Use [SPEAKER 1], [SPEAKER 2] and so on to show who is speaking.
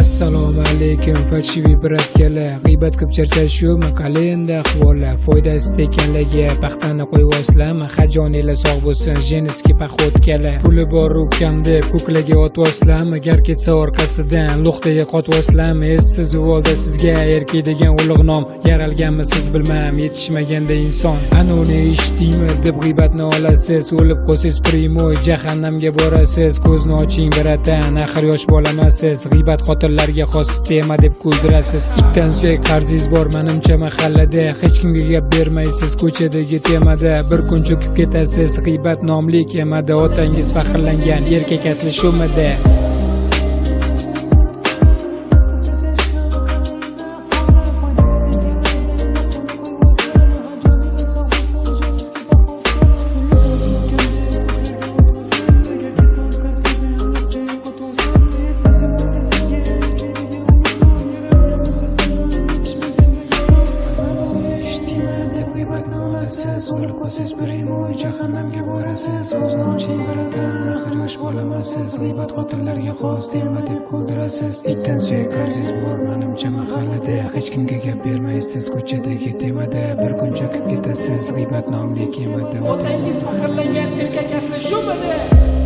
[SPEAKER 1] Assalomu alaykum, fachi vibrat kela. G'iybat qilib charchashumi, qalay endi ahvollar? Foydasiz ekanligi paxtani qo'yib oslama. Hajoninglar sog' bo'lsin, jeniski paxot kela. Puli bor ukam deb ko'klaga otib oslama. Gar ketsa orqasidan luxtaga qotib oslama. Essiz uvolda sizga erkak degan ulug' nom yaralganmisiz bilmam, yetishmaganda inson. Anoni eshitdingmi deb g'iybatni olasiz. O'lib qolsangiz primoy jahannamga borasiz. Ko'zni oching biratan, axir yosh bolamasiz. G'iybat xotirlarga xos tema deb kuldirasiz. Itdan suyak qarzingiz bor menimcha mahallada. Hech kimga gap bermaysiz ko'chadagi temada. Bir kun cho'kib ketasiz g'iybat nomli kemada. Otangiz faxrlangan erkak asli shumida? O'lib qolsangiz primoy jahannamga borasiz. Ko'zni oching biratan, axir yosh bolamasiz. G'iybat xotirlarga xos tema deb kuldirasiz. Itdan suyak qarzingiz bor menimcha mahallada. Hech kimga gap bermaysiz ko'chadagi temada. Bir kun cho'kib ketasiz g'iybat nomli kemada. Otangiz faxrlangan erkak asli shumidi?